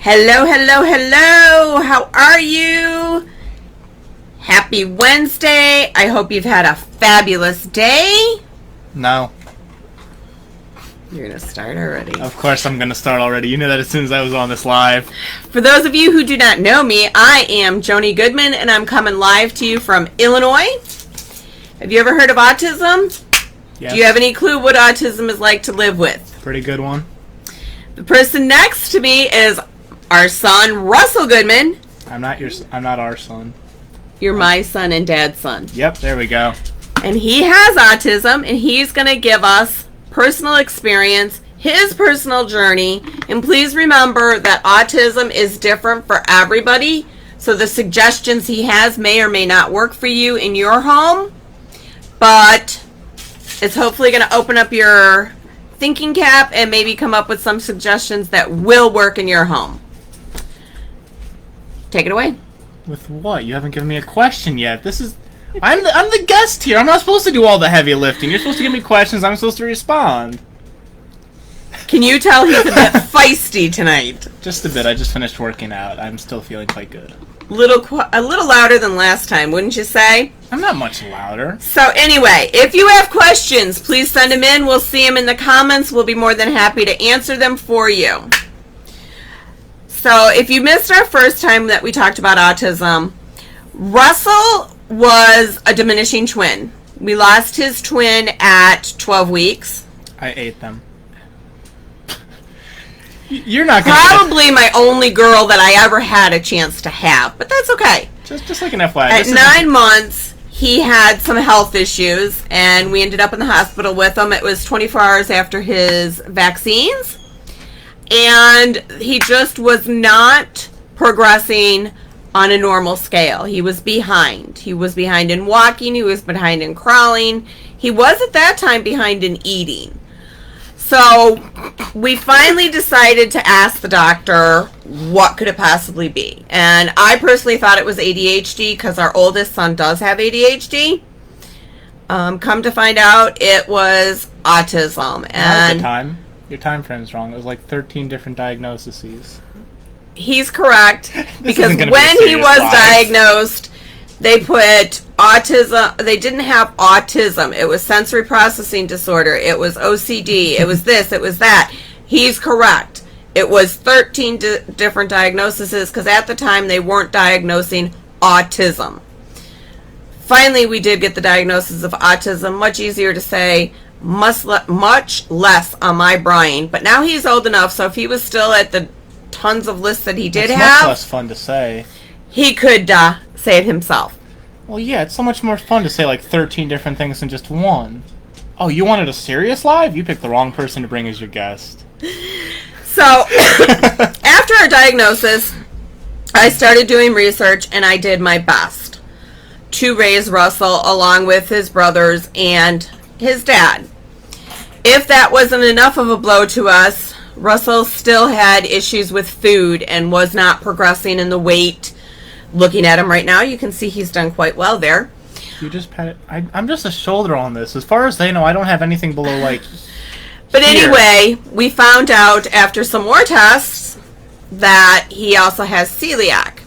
Hello, hello, hello. How are you? Happy Wednesday. I hope you've had a fabulous day. No. You're going to start already. Of course I'm going to start already. You knew that as soon as I was on this live. For those of you who do not know me, I am Joni Goodman, and I'm coming live to you from Illinois. Have you ever heard of autism? Yes. Do you have any clue what autism is like to live with? Pretty good one. The person next to me is our son, Russell Goodman. I'm not our son. You're my son and Dad's son. Yep, there we go. And he has autism, and he's going to give us personal experience, his personal journey. And please remember that autism is different for everybody. So the suggestions he has may or may not work for you in your home. But it's hopefully going to open up your thinking cap and maybe come up with some suggestions that will work in your home. Take it away. With what? You haven't given me a question yet. I'm the guest here. I'm not supposed to do all the heavy lifting. You're supposed to give me questions. I'm supposed to respond. Can you tell he's a bit feisty tonight? Just a bit. I just finished working out. I'm still feeling quite good. A little louder than last time, wouldn't you say? I'm not much louder. So anyway, if you have questions, please send them in. We'll see them in the comments. We'll be more than happy to answer them for you. So if you missed our first time that we talked about autism, Russell was a diminishing twin. We lost his twin at 12 weeks. I ate them. You're not gonna Probably my only girl that I ever had a chance to have, but that's okay. Just like an FYI. At 9 months, he had some health issues, and we ended up in the hospital with him. It was 24 hours after his vaccines, and he just was not progressing on a normal scale. He was behind. He was behind in walking. He was behind in crawling. He was at that time behind in eating. So we finally decided to ask the doctor what could it possibly be. And I personally thought it was ADHD because our oldest son does have ADHD. Come to find out, it was autism. And your time frame's wrong. It was like 13 different diagnoses. He's correct because when he was diagnosed, they put autism. They didn't have autism. It was sensory processing disorder. It was OCD. It was this. It was that. He's correct. It was 13 different diagnoses because at the time they weren't diagnosing autism. Finally, we did get the diagnosis of autism. Much easier to say, much less on my brain. But now he's old enough, so if he was still at the tons of lists that he did it's have, much less fun to say. He could say it himself. Well, yeah, it's so much more fun to say like 13 different things than just one. Oh, you wanted a serious live? You picked the wrong person to bring as your guest. So, after our diagnosis, I started doing research, and I did my best to raise Russell along with his brothers and his dad. If that wasn't enough of a blow to us, Russell still had issues with food and was not progressing in the weight. Looking at him right now, you can see he's done quite well there. You just pat it. I'm just a shoulder on this. As far as they know, I don't have anything below like. But here. anyway, we found out after some more tests that he also has celiac.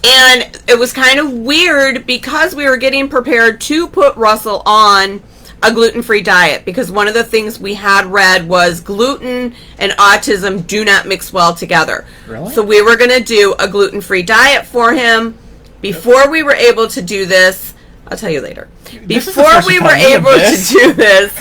And it was kind of weird because we were getting prepared to put Russell on a gluten-free diet, because one of the things we had read was gluten and autism do not mix well together. Really? So we were going to do a gluten-free diet for him. Before we were able to do this, I'll tell you later. Before we were able to do this,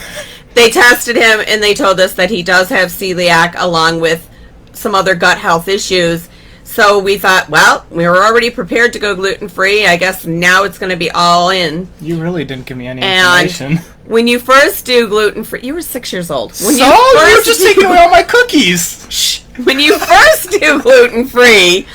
they tested him and they told us that he does have celiac along with some other gut health issues. So we thought, well, we were already prepared to go gluten-free. I guess now it's going to be all in. You really didn't give me any information. When you first do gluten-free, you were 6 years old. When you were just taking away all my cookies. Shh. When you first do gluten-free,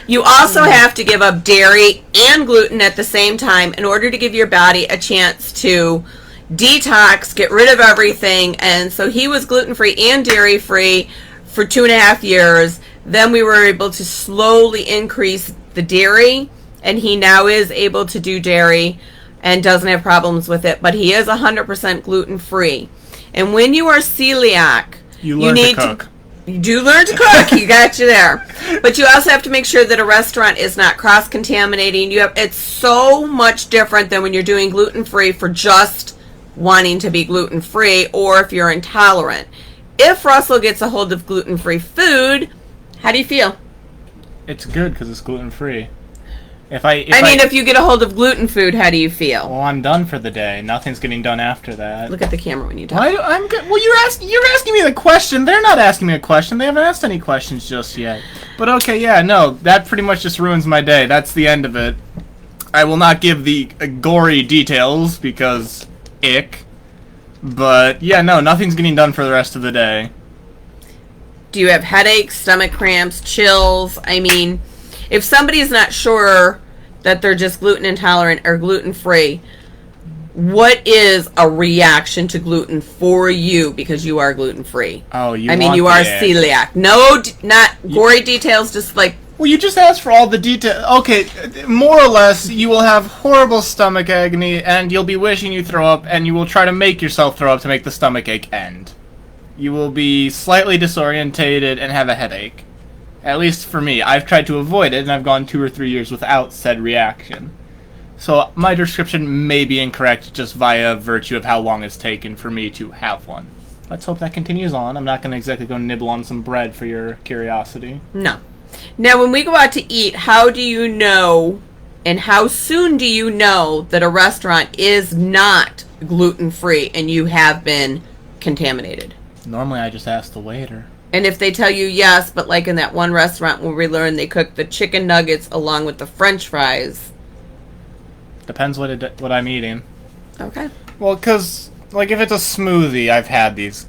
you also have to give up dairy and gluten at the same time in order to give your body a chance to detox, get rid of everything. And so he was gluten-free and dairy-free for 2.5 years. Then we were able to slowly increase the dairy, and he now is able to do dairy and doesn't have problems with it, but he is 100% gluten-free. And when you are celiac, you need to cook. You do learn to cook. You got you there. But you also have to make sure that a restaurant is not cross-contaminating. It's so much different than when you're doing gluten-free for just wanting to be gluten-free or if you're intolerant. If Russell gets a hold of gluten-free food, how do you feel? It's good because it's gluten-free. If you get a hold of gluten food, how do you feel? Well, I'm done for the day. Nothing's getting done after that. Look at the camera when you talk. I'm good. Well, you're asking me the question. They're not asking me a question. They haven't asked any questions just yet. But okay, yeah, no, that pretty much just ruins my day. That's the end of it. I will not give the gory details because ick. But yeah, no, nothing's getting done for the rest of the day. Do you have headaches, stomach cramps, chills? I mean, if somebody's not sure that they're just gluten intolerant or gluten free, what is a reaction to gluten for you because you are gluten free? Oh, you are celiac. No, not gory details, just like... Well, you just asked for all the details. Okay, more or less, you will have horrible stomach agony, and you'll be wishing you throw up, and you will try to make yourself throw up to make the stomach ache end. You will be slightly disorientated and have a headache. At least for me. I've tried to avoid it, and I've gone 2 or 3 years without said reaction. So my description may be incorrect just via virtue of how long it's taken for me to have one. Let's hope that continues on. I'm not going to exactly go nibble on some bread for your curiosity. No. Now, when we go out to eat, how do you know, and how soon do you know that a restaurant is not gluten-free and you have been contaminated? Normally, I just ask the waiter. And if they tell you yes, but like in that one restaurant where we learned they cooked the chicken nuggets along with the French fries. Depends what I'm eating. Okay. Well, because, like, if it's a smoothie, I've had these.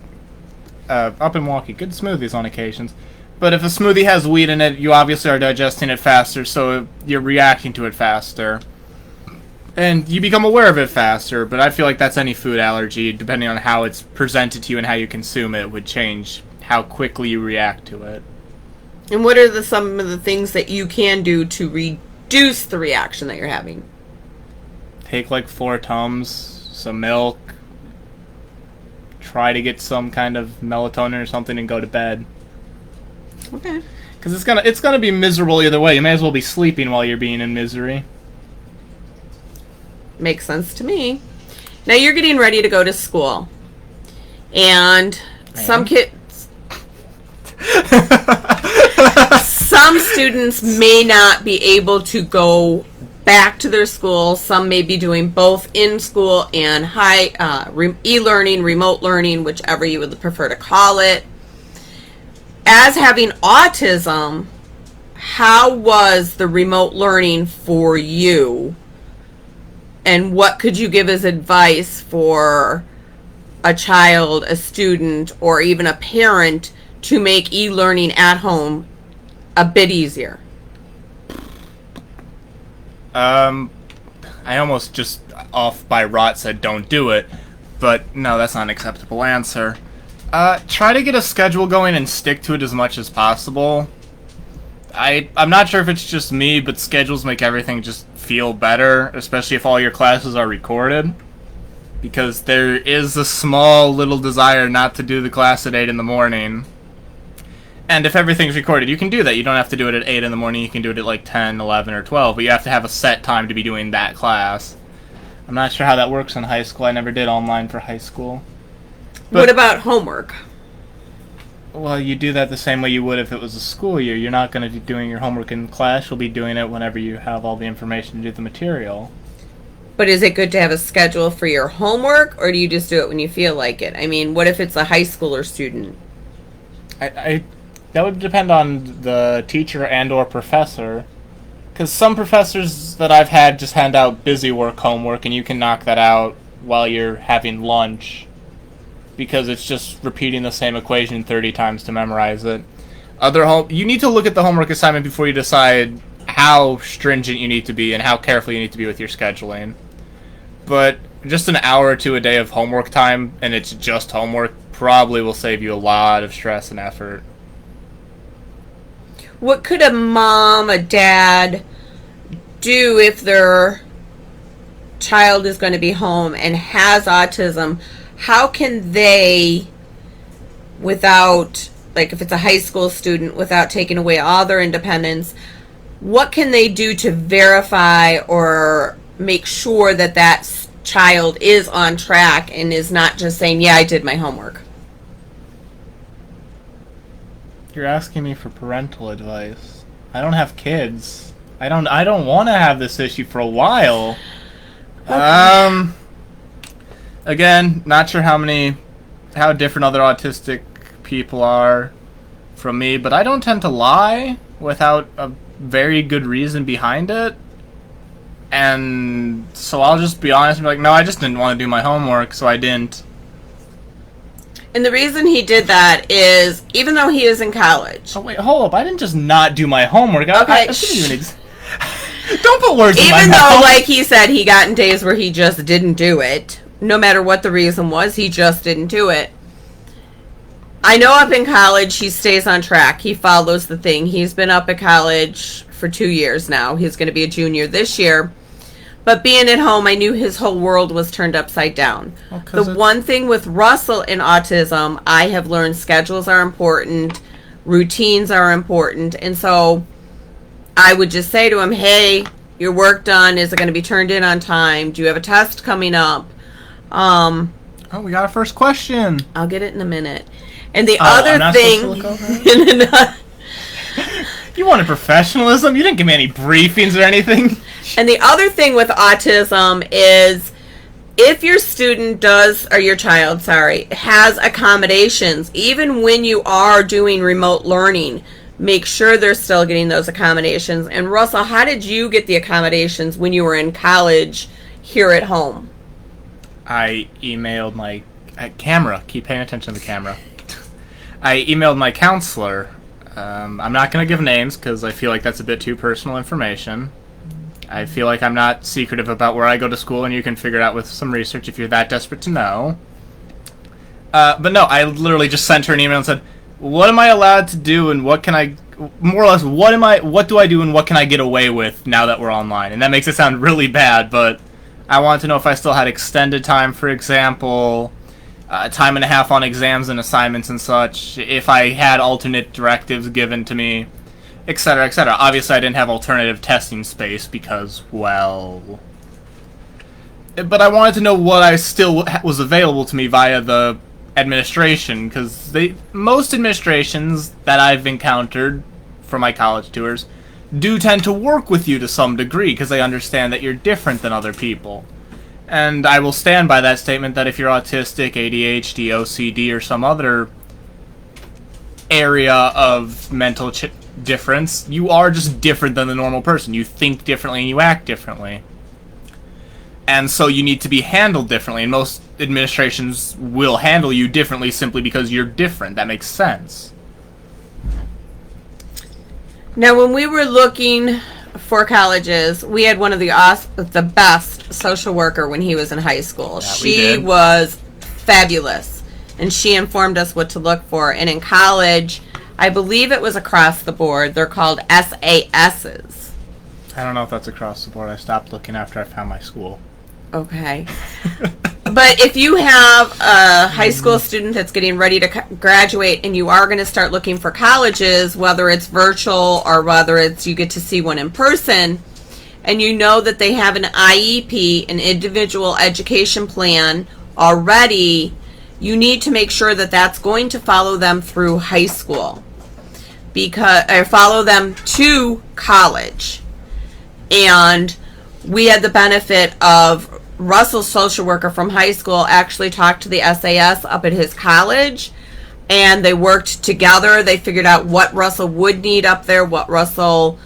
Up in Milwaukee, good smoothies on occasions. But if a smoothie has wheat in it, you obviously are digesting it faster, so you're reacting to it faster. And you become aware of it faster, but I feel like that's any food allergy, depending on how it's presented to you and how you consume it, would change how quickly you react to it. And what are some of the things that you can do to reduce the reaction that you're having? Take like 4 Tums, some milk, try to get some kind of melatonin or something and go to bed. Okay. Because it's gonna be miserable either way. You may as well be sleeping while you're being in misery. Makes sense to me. Now you're getting ready to go to school. And some students may not be able to go back to their school. Some may be doing both in school and e-learning, remote learning, whichever you would prefer to call it. As having autism, how was the remote learning for you? And what could you give as advice for a child, a student, or even a parent to make e-learning at home a bit easier? I almost just off by rot said don't do it, but no, that's not an acceptable answer. Try to get a schedule going and stick to it as much as possible. I'm not sure if it's just me, but schedules make everything just feel better, especially if all your classes are recorded. Because there is a small little desire not to do the class at 8 in the morning. And if everything's recorded, you can do that. You don't have to do it at 8 in the morning. You can do it at like 10, 11, or 12. But you have to have a set time to be doing that class. I'm not sure how that works in high school. I never did online for high school. But, what about homework? Well, you do that the same way you would if it was a school year. You're not going to be doing your homework in class. You'll be doing it whenever you have all the information to do the material. But is it good to have a schedule for your homework, or do you just do it when you feel like it? I mean, what if it's a high schooler student? That would depend on the teacher and or professor. Because some professors that I've had just hand out busy work homework, and you can knock that out while you're having lunch. Because it's just repeating the same equation 30 times to memorize it. You need to look at the homework assignment before you decide how stringent you need to be and how careful you need to be with your scheduling. But just an hour or two a day of homework time, and it's just homework, probably will save you a lot of stress and effort. What could a mom, a dad do if their child is going to be home and has autism? How can they, without like if it's a high school student, without taking away all their independence, what can they do to verify or make sure that child is on track and is not just saying, yeah, I did my homework? You're asking me for parental advice. I don't have kids. I don't want to have this issue for a while. Okay. Again, not sure how different other autistic people are from me, but I don't tend to lie without a very good reason behind it. And so I'll just be honest and be like, no, I just didn't want to do my homework, so I didn't. And the reason he did that is, even though he is in college... Oh, wait, hold up. I didn't just not do my homework. Okay. Don't put words in my mouth. Even though, like he said, he got in days where he just didn't do it. No matter what the reason was, he just didn't do it. I know up in college, he stays on track. He follows the thing. He's been up at college for 2 years now. He's going to be a junior this year. But being at home, I knew his whole world was turned upside down. The one thing with Russell in autism, I have learned schedules are important, routines are important, and so I would just say to him, hey, your work done, is it going to be turned in on time? Do you have a test coming up? Oh, we got our first question. I'll get it in a minute. And the other thing... You wanted professionalism? You didn't give me any briefings or anything. And the other thing with autism is, if your student or your child, has accommodations, even when you are doing remote learning, make sure they're still getting those accommodations. And Russell, how did you get the accommodations when you were in college here at home? I emailed my camera. Keep paying attention to the camera. I emailed my counselor. I'm not going to give names because I feel like that's a bit too personal information. I feel like I'm not secretive about where I go to school, and you can figure it out with some research if you're that desperate to know. But no, I literally just sent her an email and said, what am I allowed to do, and what can I... More or less, what do I do and what can I get away with now that we're online? And that makes it sound really bad, but I wanted to know if I still had extended time, for example... time and a half on exams and assignments and such, if I had alternate directives given to me, etc., etc. Obviously, I didn't have alternative testing space because, well... But I wanted to know what I still was available to me via the administration, because most administrations that I've encountered for my college tours do tend to work with you to some degree, because they understand that you're different than other people. And I will stand by that statement that if you're autistic, ADHD, OCD, or some other area of mental difference, you are just different than the normal person. You think differently and you act differently. And so you need to be handled differently. And most administrations will handle you differently simply because you're different. That makes sense. Now, when we were looking for colleges, we had one of the best social worker when he was in high school. She was fabulous, and she informed us what to look for. And in college, I believe it was across the board. They're called SASs. I don't know if that's across the board. I stopped looking after I found my school. Okay. But if you have a high school student that's getting ready to graduate and you are going to start looking for colleges, whether it's virtual or whether it's you get to see one in person, and you know that they have an IEP, an individual education plan already, you need to make sure that that's going to follow them through high school, or follow them to college. And we had the benefit of Russell's social worker from high school actually talked to the SAS up at his college, and they worked together. They figured out what Russell would need up there, what Russell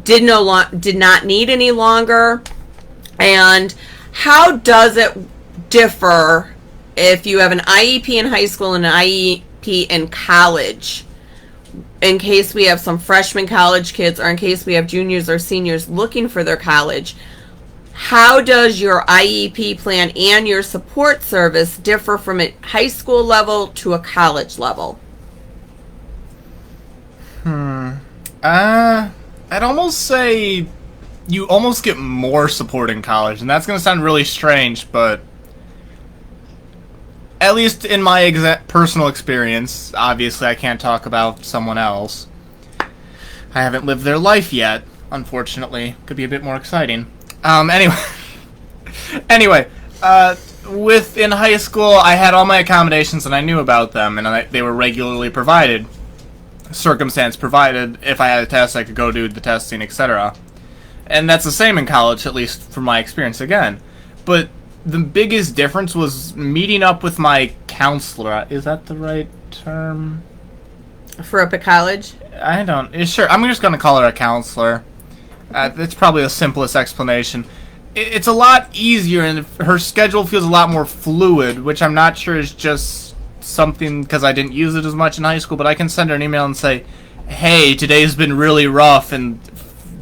did not need any longer. And how does it differ if you have an IEP in high school and an IEP in college, in case we have some freshman college kids or in case we have juniors or seniors looking for their college? How does your IEP plan and your support service differ from a high school level to a college level? I'd almost say you almost get more support in college, and that's going to sound really strange, but at least in my personal experience, obviously I can't talk about someone else. I haven't lived their life yet, unfortunately. Could be a bit more exciting. Anyway. Anyway, in high school, I had all my accommodations and I knew about them, and they were regularly provided. Circumstance provided, if I had a test, I could go do the testing, etc. And that's the same in college, at least from my experience again. But the biggest difference was meeting up with my counselor. Is that the right term? For up at college? I don't... Sure, I'm just going to call her a counselor. That's probably the simplest explanation. It's a lot easier, and her schedule feels a lot more fluid, which I'm not sure is just something because I didn't use it as much in high school, but I can send her an email and say, hey, today's been really rough, and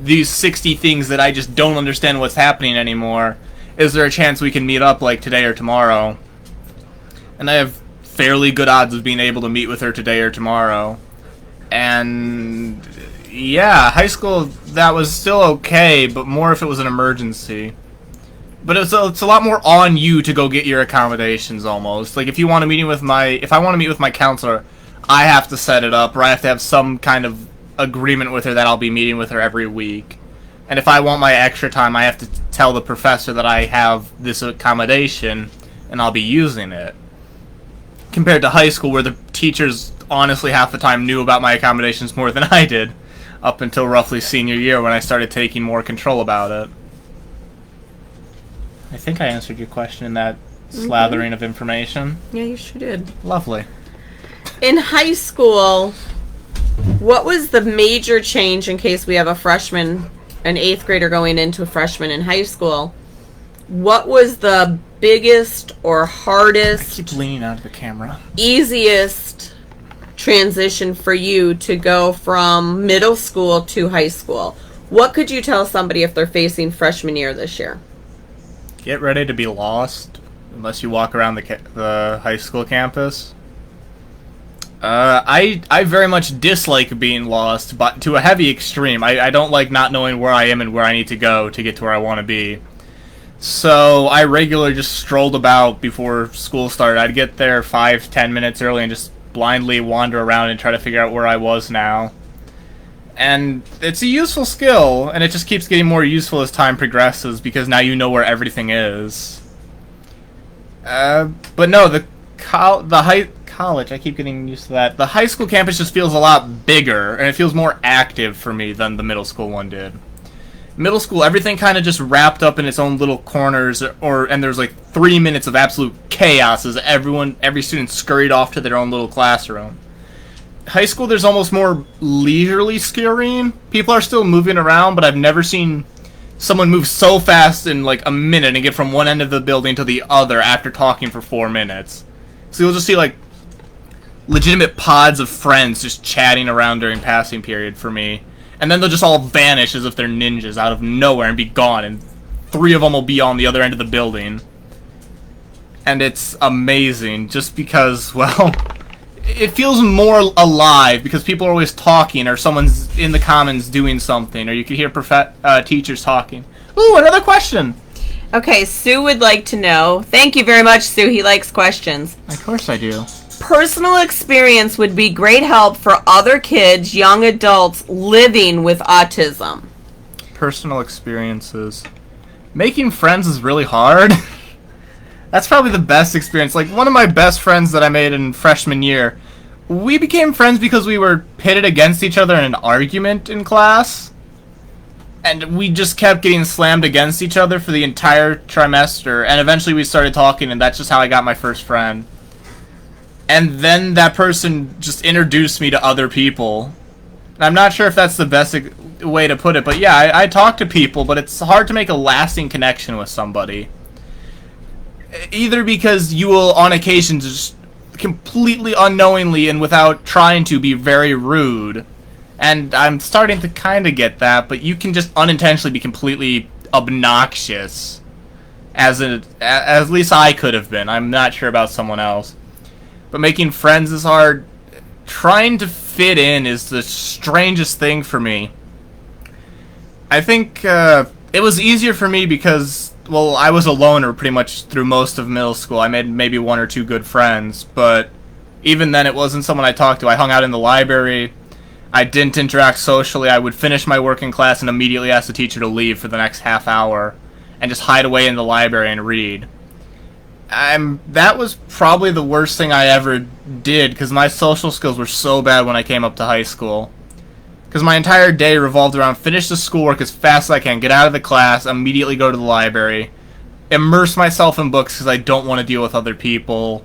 these 60 things that I just don't understand what's happening anymore. Is there a chance we can meet up like today or tomorrow? And I have fairly good odds of being able to meet with her today or tomorrow. And yeah, high school, that was still okay, but more if it was an emergency. But it's a lot more on you to go get your accommodations almost. Like if I want to meet with my counselor, I have to set it up, or I have to have some kind of agreement with her that I'll be meeting with her every week. And if I want my extra time, I have to tell the professor that I have this accommodation, and I'll be using it. Compared to high school, where the teachers honestly half the time knew about my accommodations more than I did, up until roughly senior year when I started taking more control about it. I think I answered your question in that slathering of information. Yeah, you sure did. Lovely. In high school, what was the major change in case we have a freshman, an 8th grader going into a freshman in high school? What was the biggest or hardest, I keep leaning out of the camera, easiest transition for you to go from middle school to high school? What could you tell somebody if they're facing freshman year this year? Get ready to be lost unless you walk around the high school campus. I very much dislike being lost, but to a heavy extreme. I don't like not knowing where I am and where I need to go to get to where I want to be. So I regularly just strolled about before school started. I'd get there 5-10 minutes early and just blindly wander around and try to figure out where I was now. And it's a useful skill, and it just keeps getting more useful as time progresses because now you know where everything is. But no, the college, I keep getting used to that. The high school campus just feels a lot bigger, and it feels more active for me than the middle school one did. Middle school, everything kind of just wrapped up in its own little corners, and there's like 3 minutes of absolute chaos as every student scurried off to their own little classroom. High school, there's almost more leisurely scurrying. People are still moving around, but I've never seen someone move so fast in like a minute and get from one end of the building to the other after talking for 4 minutes. So you'll just see like legitimate pods of friends just chatting around during passing period for me. And then they'll just all vanish as if they're ninjas out of nowhere and be gone, and 3 of them will be on the other end of the building. And it's amazing just because, well, it feels more alive because people are always talking, or someone's in the commons doing something, or you can hear teachers talking. Ooh, another question! Okay, Sue would like to know. Thank you very much, Sue. He likes questions. Of course I do. Personal experience would be great help for other kids, young adults living with autism. Personal experiences. Making friends is really hard. That's probably the best experience. Like, one of my best friends that I made in freshman year, we became friends because we were pitted against each other in an argument in class. And we just kept getting slammed against each other for the entire trimester. And eventually we started talking, and that's just how I got my first friend. And then that person just introduced me to other people. And I'm not sure if that's the best way to put it, but yeah, I talk to people, but it's hard to make a lasting connection with somebody. Either because you will, on occasion, just completely unknowingly and without trying to be very rude. And I'm starting to kind of get that, but you can just unintentionally be completely obnoxious. As at least I could have been. I'm not sure about someone else. But making friends is hard. Trying to fit in is the strangest thing for me. I think it was easier for me because well, I was a loner pretty much through most of middle school. I made maybe one or two good friends, but even then it wasn't someone I talked to. I hung out in the library. I didn't interact socially. I would finish my work in class and immediately ask the teacher to leave for the next half hour and just hide away in the library and read. That was probably the worst thing I ever did, because my social skills were so bad when I came up to high school. Because my entire day revolved around finish the schoolwork as fast as I can, get out of the class, immediately go to the library, immerse myself in books because I don't want to deal with other people,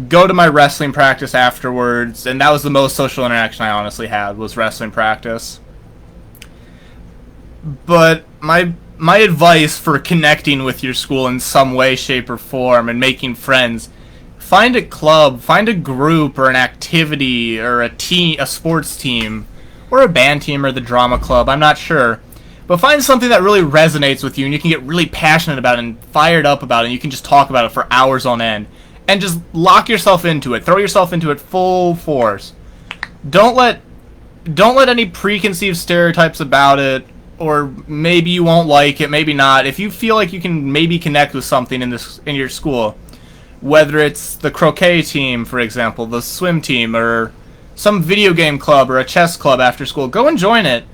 go to my wrestling practice afterwards, and that was the most social interaction I honestly had, was wrestling practice. But my advice for connecting with your school in some way, shape, or form and making friends, find a club, find a group or an activity or a sports team or a band team or the drama club, I'm not sure. But find something that really resonates with you and you can get really passionate about it and fired up about it and you can just talk about it for hours on end. And just lock yourself into it. Throw yourself into it full force. Don't let any preconceived stereotypes about it, or maybe you won't like it, maybe not. If you feel like you can maybe connect with something in your school, whether it's the croquet team, for example, the swim team, or some video game club or a chess club after school, go and join it.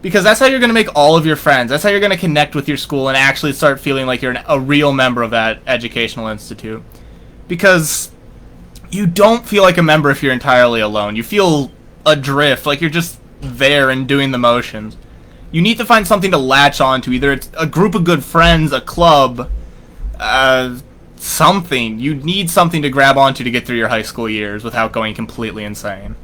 Because that's how you're going to make all of your friends. That's how you're going to connect with your school and actually start feeling like you're a real member of that educational institute. Because you don't feel like a member if you're entirely alone. You feel adrift, like you're just there and doing the motions. You need to find something to latch onto. Either it's a group of good friends, a club, something. You need something to grab onto to get through your high school years without going completely insane.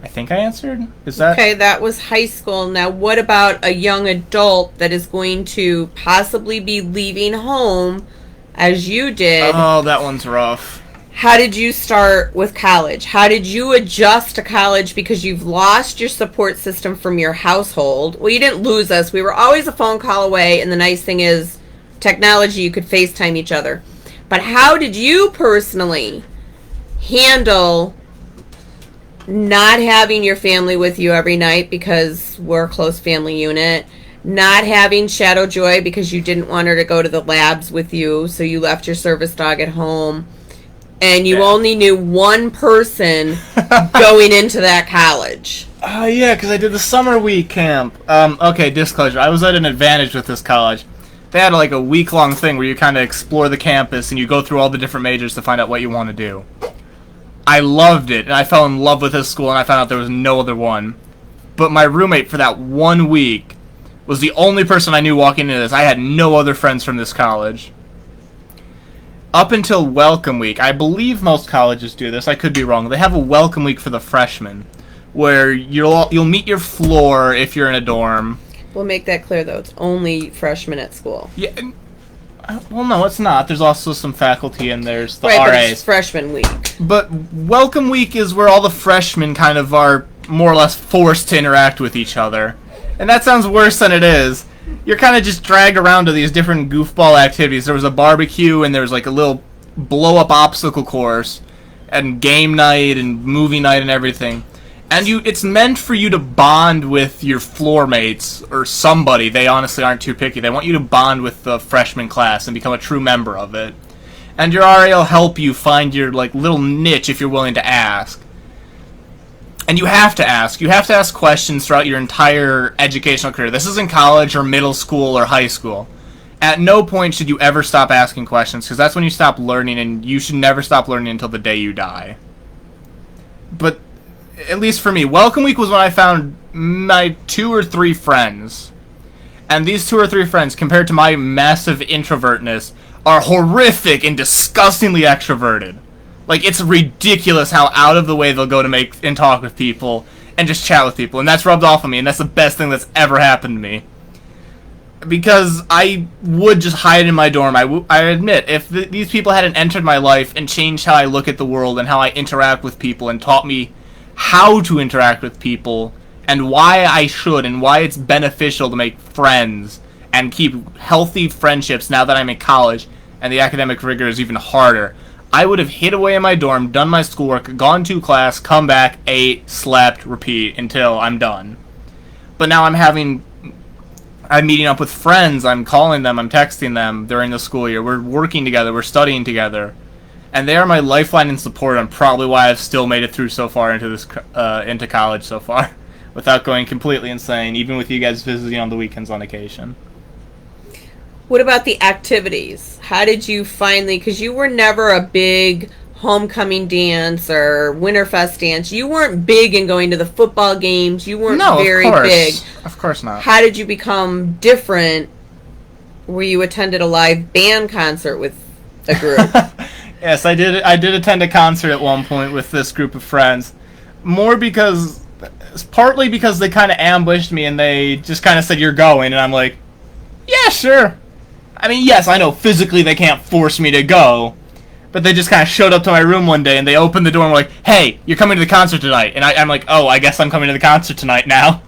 I think I answered? Is that... Okay, that was high school. Now, what about a young adult that is going to possibly be leaving home, as you did? Oh, that one's rough. How did you start with college? How did you adjust to college because you've lost your support system from your household? Well, you didn't lose us. We were always a phone call away, and the nice thing is technology, you could FaceTime each other. But how did you personally handle not having your family with you every night because we're a close family unit, not having Shadow Joy because you didn't want her to go to the labs with you, so you left your service dog at home, and you only knew one person going into that college? Oh, yeah, because I did the summer week camp. Okay, disclosure. I was at an advantage with this college. They had like a week-long thing where you kind of explore the campus and you go through all the different majors to find out what you want to do. I loved it, and I fell in love with this school, and I found out there was no other one. But my roommate for that 1 week was the only person I knew walking into this. I had no other friends from this college. Up until welcome week, I believe most colleges do this, I could be wrong. They have a welcome week for the freshmen, where you'll meet your floor if you're in a dorm. We'll make that clear, though. It's only freshmen at school. Yeah. Well, no, it's not. There's also some faculty and there's the right, RAs. But it's freshman week. But welcome week is where all the freshmen kind of are more or less forced to interact with each other. And that sounds worse than it is. You're kind of just dragged around to these different goofball activities. There was a barbecue and there was like a little blow-up obstacle course and game night and movie night and everything. And it's meant for you to bond with your floor mates or somebody. They honestly aren't too picky. They want you to bond with the freshman class and become a true member of it. And your RA will help you find your like little niche if you're willing to ask. And you have to ask. You have to ask questions throughout your entire educational career. This isn't college or middle school or high school. At no point should you ever stop asking questions, because that's when you stop learning, and you should never stop learning until the day you die. But at least for me, welcome week was when I found my 2 or 3 friends. And these 2 or 3 friends, compared to my massive introvertness, are horrific and disgustingly extroverted. Like, it's ridiculous how out of the way they'll go to make and talk with people and just chat with people. And that's rubbed off on me, and that's the best thing that's ever happened to me. Because I would just hide in my dorm. I admit, if these people hadn't entered my life and changed how I look at the world and how I interact with people and taught me how to interact with people and why I should and why it's beneficial to make friends and keep healthy friendships now that I'm in college and the academic rigor is even harder, I would have hid away in my dorm, done my schoolwork, gone to class, come back, ate, slept, repeat until I'm done. But now I'm having I'm meeting up with friends. I'm calling them. I'm texting them during the school year. We're working together. We're studying together. And they are my lifeline and support, and probably why I've still made it through so far into college so far, without going completely insane, even with you guys visiting on the weekends on occasion. What about the activities? How did you finally, because you were never a big homecoming dance or Winterfest dance. You weren't big in going to the football games. You weren't very big. Of course not. How did you become different where you attended a live band concert with a group? Yes, I did. I did attend a concert at one point with this group of friends. Partly because they kind of ambushed me and they just kind of said, "You're going," and I'm like, "Yeah, sure." I mean, yes, I know physically they can't force me to go, but they just kind of showed up to my room one day and they opened the door and were like, "Hey, you're coming to the concert tonight," and I'm like, "Oh, I guess I'm coming to the concert tonight now."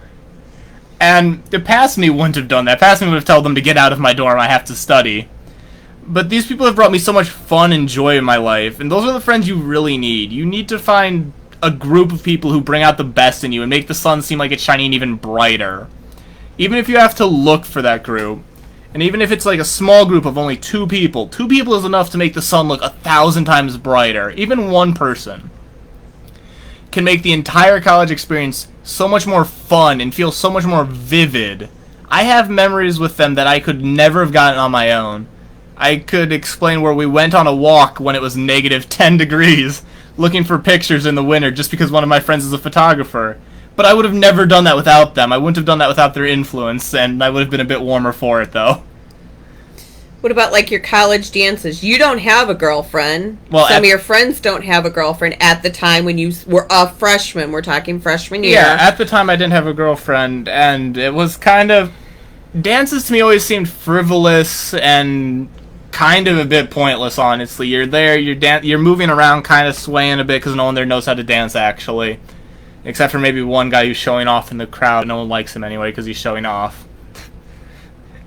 And the past me wouldn't have done that. Past me would have told them to get out of my dorm. I have to study. But these people have brought me so much fun and joy in my life, and those are the friends you really need. You need to find a group of people who bring out the best in you and make the sun seem like it's shining even brighter. Even if you have to look for that group, and even if it's like a small group of only 2 people is enough to make the sun look 1,000 times brighter. Even one person can make the entire college experience so much more fun and feel so much more vivid. I have memories with them that I could never have gotten on my own. I could explain where we went on a walk when it was negative 10 degrees, looking for pictures in the winter just because one of my friends is a photographer. But I would have never done that without them. I wouldn't have done that without their influence, and I would have been a bit warmer for it, though. What about, like, your college dances? You don't have a girlfriend. Well, some of your friends don't have a girlfriend at the time when you were a freshman. We're talking freshman year. Yeah, at the time I didn't have a girlfriend, and it was kind of... Dances to me always seemed frivolous and kind of a bit pointless, honestly. You're there, you're moving around, kind of swaying a bit because no one there knows how to dance, actually. Except for maybe one guy who's showing off in the crowd. No one likes him anyway because he's showing off.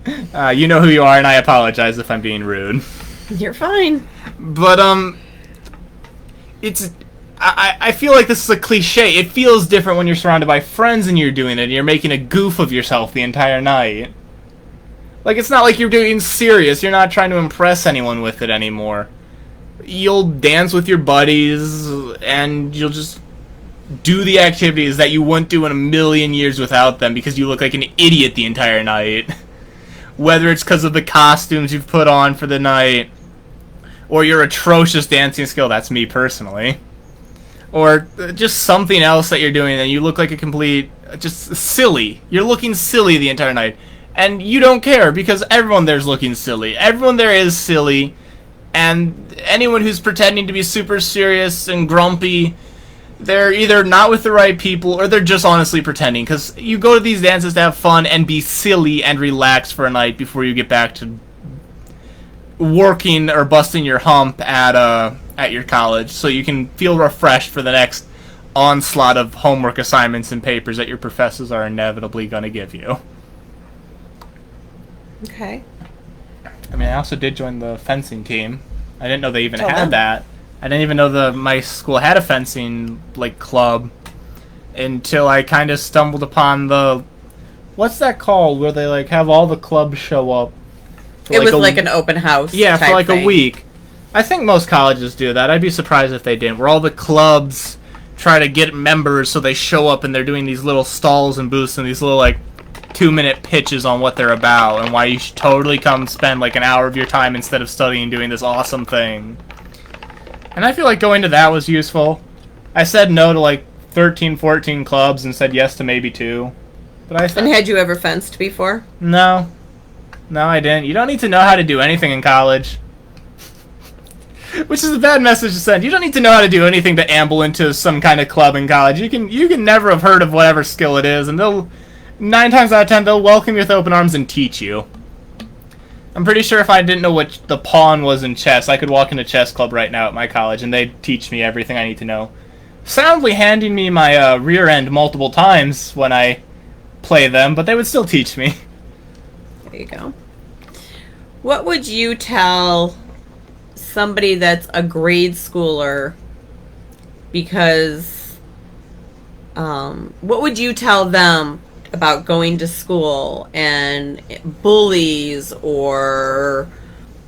You know who you are, and I apologize if I'm being rude. You're fine. But, it's... I feel like this is a cliche. It feels different when you're surrounded by friends and you're doing it, and you're making a goof of yourself the entire night. Like, it's not like you're doing serious. You're not trying to impress anyone with it anymore. You'll dance with your buddies, and you'll just do the activities that you wouldn't do in a million years without them because you look like an idiot the entire night. Whether it's because of the costumes you've put on for the night, or your atrocious dancing skill, that's me personally, or just something else that you're doing and you look like a complete, just silly. You're looking silly the entire night. And you don't care because everyone there's looking silly. Everyone there is silly. And anyone who's pretending to be super serious and grumpy, they're either not with the right people or they're just honestly pretending. Because you go to these dances to have fun and be silly and relax for a night before you get back to working or busting your hump at your college. So you can feel refreshed for the next onslaught of homework assignments and papers that your professors are inevitably going to give you. Okay. I mean, I also did join the fencing team. I didn't know they even had that. I didn't even know my school had a fencing, like, club until I kind of stumbled upon the... What's that called? Where they, like, have all the clubs show up. It was like an open house. Yeah, for like thing. A week. I think most colleges do that. I'd be surprised if they didn't. Where all the clubs try to get members so they show up and they're doing these little stalls and booths and these little, like, 2-minute pitches on what they're about and why you should totally come spend like an hour of your time instead of studying doing this awesome thing. And I feel like going to that was useful. I said no to like 13, 14 clubs and said yes to maybe 2. But And had you ever fenced before? No, I didn't. You don't need to know how to do anything in college. Which is a bad message to send. You don't need to know how to do anything to amble into some kind of club in college. You can never have heard of whatever skill it is, and they'll 9 times out of 10, they'll welcome you with open arms and teach you. I'm pretty sure if I didn't know what the pawn was in chess, I could walk into chess club right now at my college, and they'd teach me everything I need to know. Soundly handing me my rear end multiple times when I play them, but they would still teach me. There you go. What would you tell somebody that's a grade schooler because... what would you tell them about going to school and bullies, or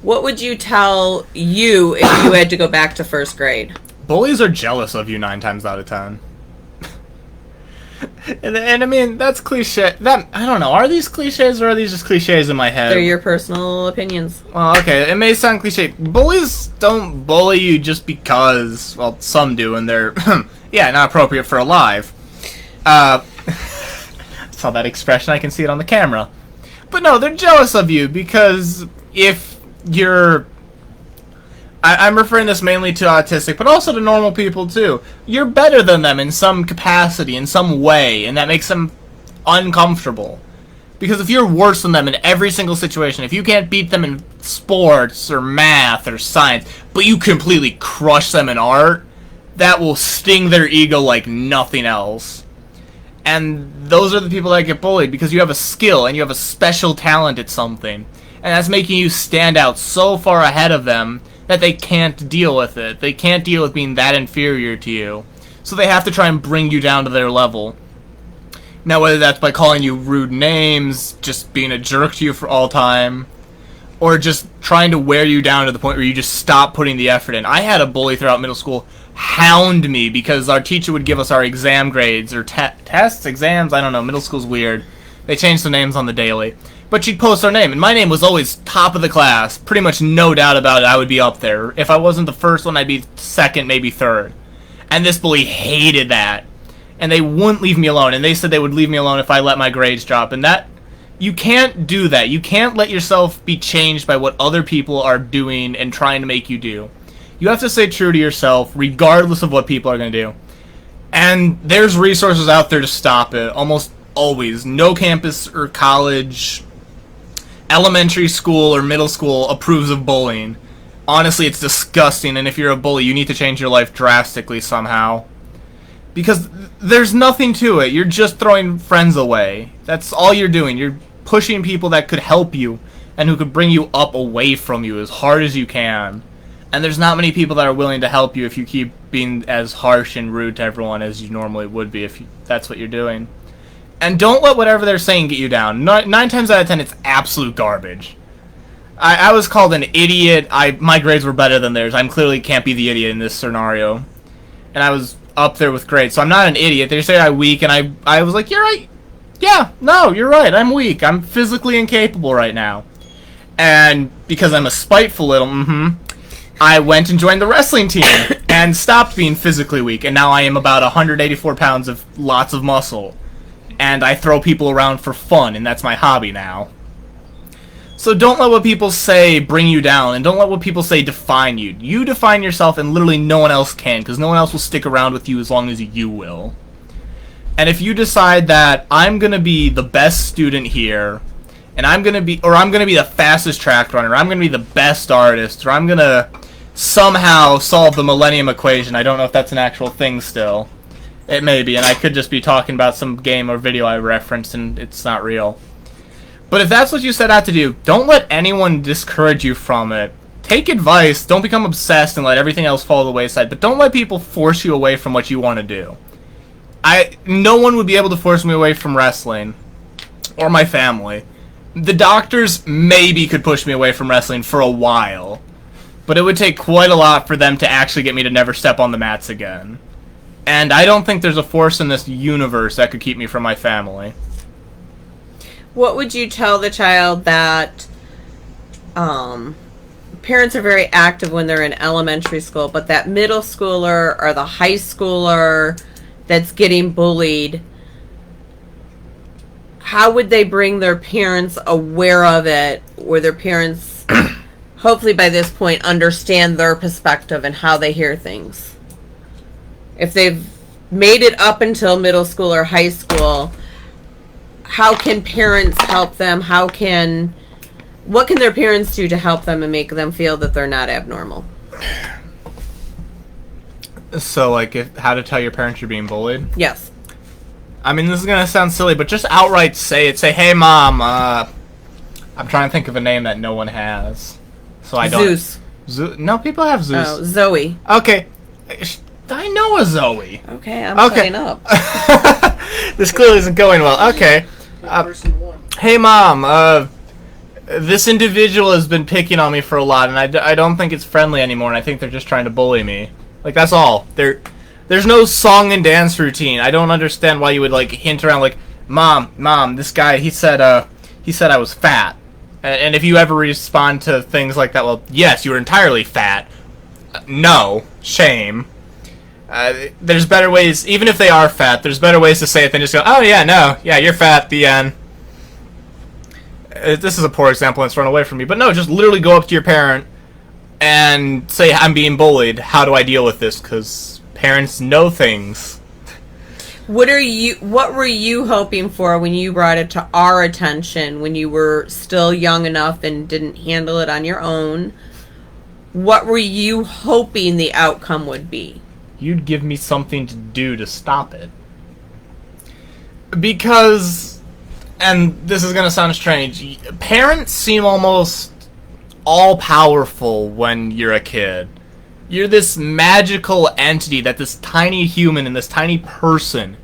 what would you tell you if you had to go back to first grade? Bullies are jealous of you 9 times out of 10. and I mean, that's cliche. That, I don't know. Are these cliches or are these just cliches in my head? They're your personal opinions. Well, okay, it may sound cliche. Bullies don't bully you just because, well, some do, and they're, yeah, not appropriate for alive. Saw that expression, I can see it on the camera. But no, they're jealous of you because if you're... I'm referring this mainly to autistic, but also to normal people too. You're better than them in some capacity, in some way, and that makes them uncomfortable. Because if you're worse than them in every single situation, if you can't beat them in sports or math or science, but you completely crush them in art, that will sting their ego like nothing else. And those are the people that get bullied because you have a skill and you have a special talent at something. And that's making you stand out so far ahead of them that they can't deal with it. They can't deal with being that inferior to you. So they have to try and bring you down to their level. Now, whether that's by calling you rude names, just being a jerk to you for all time, or just trying to wear you down to the point where you just stop putting the effort in. I had a bully throughout middle school hound me because our teacher would give us our exam grades, or tests, exams, I don't know, middle school's weird. They changed the names on the daily. But she'd post our name, and my name was always top of the class. Pretty much no doubt about it, I would be up there. If I wasn't the first one, I'd be second, maybe third. And this bully hated that. And they wouldn't leave me alone, and they said they would leave me alone if I let my grades drop. And that, you can't do that. You can't let yourself be changed by what other people are doing and trying to make you do. You have to stay true to yourself, regardless of what people are going to do. And there's resources out there to stop it, almost always. No campus or college, elementary school or middle school approves of bullying. Honestly, it's disgusting, and if you're a bully, you need to change your life drastically somehow. Because there's nothing to it. You're just throwing friends away. That's all you're doing. You're pushing people that could help you and who could bring you up away from you as hard as you can. And there's not many people that are willing to help you if you keep being as harsh and rude to everyone as you normally would be if that's what you're doing. And don't let whatever they're saying get you down. 9 times out of 10, it's absolute garbage. I was called an idiot. My grades were better than theirs. I clearly can't be the idiot in this scenario. And I was up there with grades, so I'm not an idiot. They say I'm weak, and I was like, you're right. Yeah, no, you're right. I'm weak. I'm physically incapable right now. And because I'm a spiteful little, I went and joined the wrestling team and stopped being physically weak, and now I am about 184 pounds of lots of muscle. And I throw people around for fun, and that's my hobby now. So don't let what people say bring you down, and don't let what people say define you. You define yourself, and literally no one else can, because no one else will stick around with you as long as you will. And if you decide that I'm going to be the best student here, and I'm going to be the fastest track runner, or I'm going to be the best artist, or I'm going to somehow solve the Millennium Equation. I don't know if that's an actual thing still. It may be, and I could just be talking about some game or video I referenced, and it's not real. But if that's what you set out to do, don't let anyone discourage you from it. Take advice, don't become obsessed and let everything else fall to the wayside, but don't let people force you away from what you want to do. No one would be able to force me away from wrestling, or my family. The doctors maybe could push me away from wrestling for a while, but it would take quite a lot for them to actually get me to never step on the mats again. And I don't think there's a force in this universe that could keep me from my family. What would you tell the child that parents are very active when they're in elementary school, but that middle schooler or the high schooler that's getting bullied, how would they bring their parents aware of it, where their parents, hopefully by this point, understand their perspective and how they hear things? If they've made it up until middle school or high school, how can parents help them? What can their parents do to help them and make them feel that they're not abnormal? So, like, how to tell your parents you're being bullied? Yes. I mean, this is going to sound silly, but just outright say it. Say, hey, Mom, I'm trying to think of a name that no one has. So I don't... Zeus. No, people have Zeus. Oh, Zoe. Okay. I know a Zoe. Okay, I'm playing up. This clearly isn't going well. Okay. Person one. Hey, Mom, this individual has been picking on me for a lot, and I don't think it's friendly anymore, and I think they're just trying to bully me. Like, that's all. There's no song and dance routine. I don't understand why you would, like, hint around, like, Mom, this guy, he said I was fat. And if you ever respond to things like that, well, yes, you were entirely fat. No. Shame. There's better ways, even if they are fat, there's better ways to say it than just go, oh, yeah, no, yeah, you're fat, the end. This is a poor example and it's run away from me, but no, just literally go up to your parent and say, I'm being bullied. How do I deal with this? Because parents know things. What were you hoping for when you brought it to our attention when you were still young enough and didn't handle it on your own? What were you hoping the outcome would be? You'd give me something to do to stop it. Because, and this is going to sound strange, parents seem almost all-powerful when you're a kid. You're this magical entity that this tiny human and this tiny person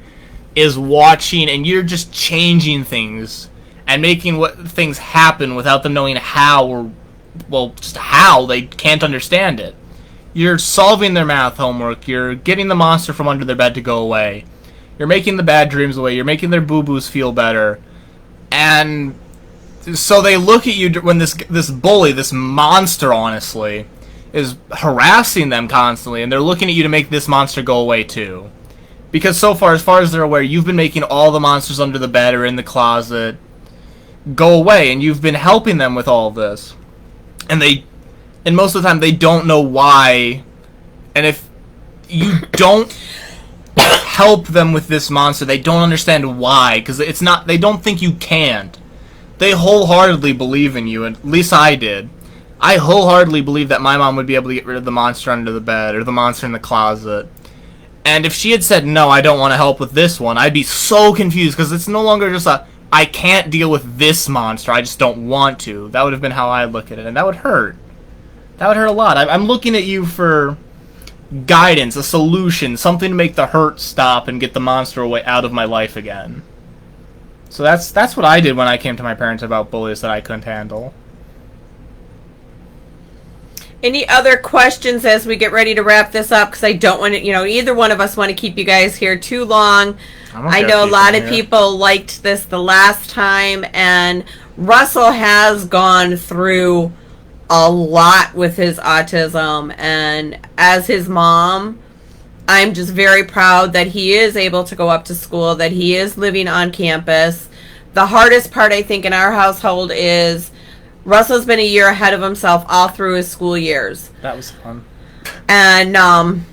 is watching, and you're just changing things and making things happen without them knowing how, or, well, just how. They can't understand it. You're solving their math homework. You're getting the monster from under their bed to go away. You're making the bad dreams away. You're making their boo-boos feel better. And so they look at you when this bully, this monster, honestly, is harassing them constantly, and they're looking at you to make this monster go away too. Because so far, as far as they're aware, you've been making all the monsters under the bed or in the closet go away, and you've been helping them with all of this. And most of the time, they don't know why. And if you don't help them with this monster, they don't understand why, because they don't think you can't. They wholeheartedly believe in you, at least I did. I wholeheartedly believed that my mom would be able to get rid of the monster under the bed or the monster in the closet. And if she had said, no, I don't want to help with this one, I'd be so confused, because it's no longer just I can't deal with this monster, I just don't want to. That would have been how I look at it, and that would hurt. That would hurt a lot. I'm looking at you for guidance, a solution, something to make the hurt stop and get the monster away out of my life again. So that's what I did when I came to my parents about bullies that I couldn't handle. Any other questions as we get ready to wrap this up? Because I don't want to, either one of us want to keep you guys here too long. I know a lot of people liked this the last time, and Russell has gone through a lot with his autism, and as his mom, I'm just very proud that he is able to go up to school, that he is living on campus. The hardest part, I think, in our household is Russell's been a year ahead of himself all through his school years. That was fun. And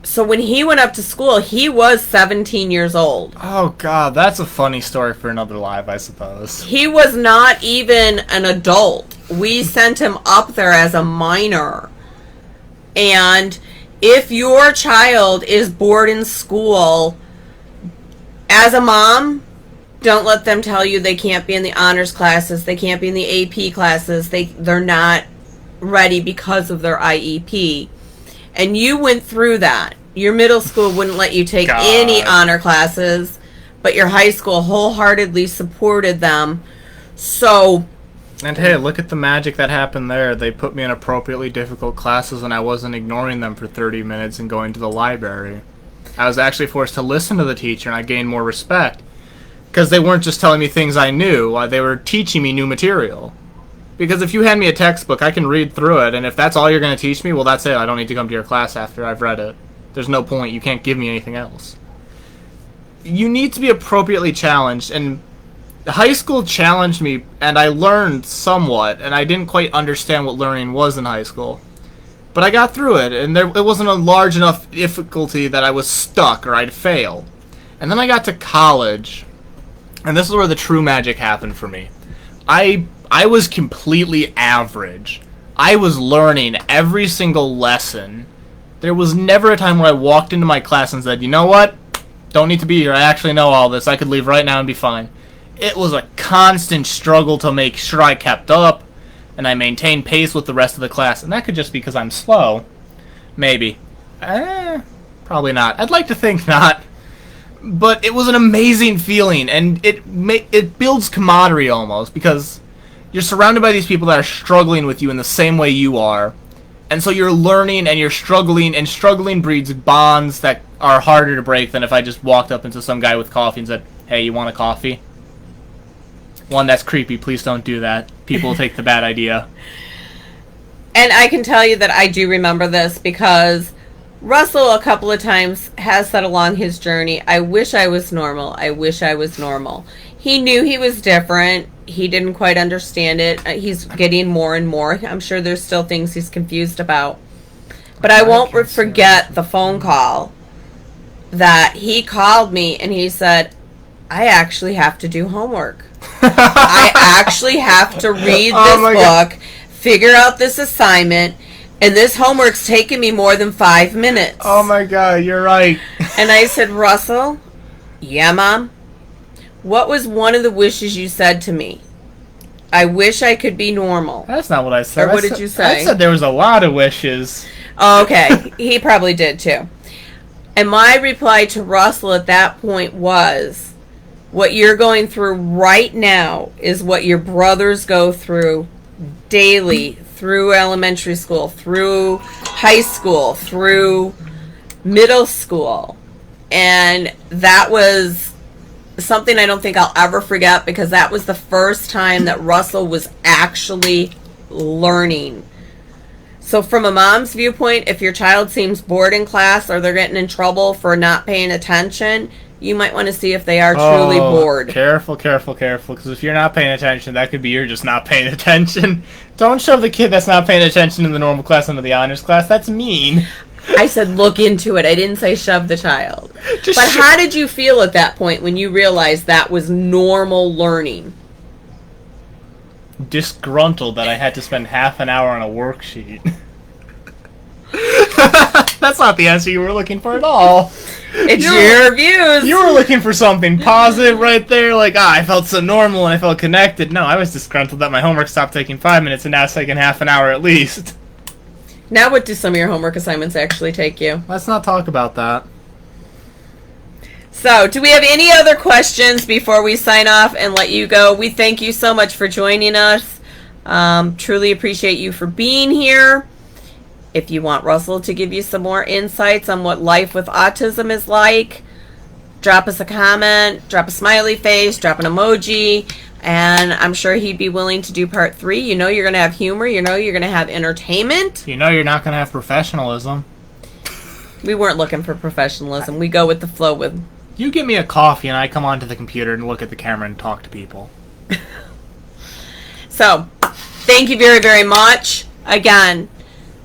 so when he went up to school, he was 17 years old. Oh, God, that's a funny story for another live, I suppose. He was not even an adult. We sent him up there as a minor. And if your child is bored in school, as a mom, don't let them tell you they can't be in the honors classes, they can't be in the AP classes, they're not ready because of their IEP. And you went through that. Your middle school wouldn't let you take any honor classes, but your high school wholeheartedly supported them. So... And hey, look at the magic that happened there. They put me in appropriately difficult classes and I wasn't ignoring them for 30 minutes and going to the library. I was actually forced to listen to the teacher and I gained more respect. Because they weren't just telling me things I knew, they were teaching me new material. Because if you hand me a textbook, I can read through it, and if that's all you're going to teach me, well, that's it. I don't need to come to your class after I've read it. There's no point. You can't give me anything else. You need to be appropriately challenged, and high school challenged me, and I learned somewhat, and I didn't quite understand what learning was in high school. But I got through it, and it wasn't a large enough difficulty that I was stuck or I'd fail. And then I got to college, and this is where the true magic happened for me. I was completely average. I was learning every single lesson. There was never a time where I walked into my class and said, you know what? Don't need to be here. I actually know all this. I could leave right now and be fine. It was a constant struggle to make sure I kept up, and I maintained pace with the rest of the class. And that could just be because I'm slow. Maybe. Probably not. I'd like to think not. But it was an amazing feeling, and it builds camaraderie almost, because you're surrounded by these people that are struggling with you in the same way you are. And so you're learning and you're struggling, and struggling breeds bonds that are harder to break than if I just walked up into some guy with coffee and said, "Hey, you want a coffee?" One, that's creepy. Please don't do that. People will take the bad idea. And I can tell you that I do remember this because Russell a couple of times has said along his journey, "I wish I was normal. I wish I was normal." He knew he was different. He didn't quite understand it. He's getting more and more. I'm sure there's still things he's confused about. But I won't forget the phone call that he called me and he said, "I actually have to do homework. I actually have to read this book, figure out this assignment, and this homework's taken me more than 5 minutes." Oh my God, you're right. And I said, "Russell, yeah, Mom? What was one of the wishes you said to me?" "I wish I could be normal." That's not what I said. Or what did you say? I said there was a lot of wishes. Oh, okay. He probably did too. And my reply to Russell at that point was, what you're going through right now is what your brothers go through daily, through elementary school, through high school, through middle school. And that was something I don't think I'll ever forget, because that was the first time that Russell was actually learning. So from a mom's viewpoint, if your child seems bored in class or they're getting in trouble for not paying attention, you might want to see if they are truly bored. Careful, because if you're not paying attention, that could be you're just not paying attention. Don't shove the kid that's not paying attention in the normal class into the honors class. That's mean. I said look into it. I didn't say shove the child. But how did you feel at that point when you realized that was normal learning? Disgruntled that I had to spend half an hour on a worksheet. That's not the answer you were looking for at all. It's your views. You were looking for something positive right there, like, I felt so normal and I felt connected. No, I was disgruntled that my homework stopped taking 5 minutes and now it's taking half an hour at least. Now what do some of your homework assignments actually take you? Let's not talk about that. So, do we have any other questions before we sign off and let you go? We thank you so much for joining us. Truly appreciate you for being here. If you want Russell to give you some more insights on what life with autism is like, drop us a comment, drop a smiley face, drop an emoji, and I'm sure he'd be willing to do part 3. You know you're going to have humor. You know you're going to have entertainment. You know you're not going to have professionalism. We weren't looking for professionalism. We go with the flow with... You give me a coffee and I come onto the computer and look at the camera and talk to people. So, thank you very, very much. Again,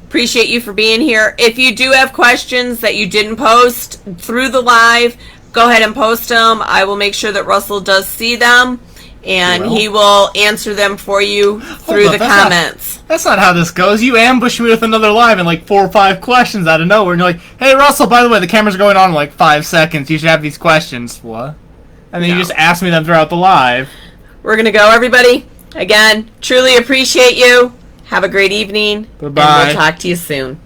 appreciate you for being here. If you do have questions that you didn't post through the live, go ahead and post them. I will make sure that Russell does see them, and he will answer them for you through the comments. That's not how this goes. You ambush me with another live and like 4 or 5 questions out of nowhere, and you're like, "Hey Russell, by the way, the cameras are going on in like 5 seconds. You should have these questions." What? And then you just ask me them throughout the live. We're going to go, everybody. Again, truly appreciate you. Have a great evening. Bye-bye. And we'll talk to you soon.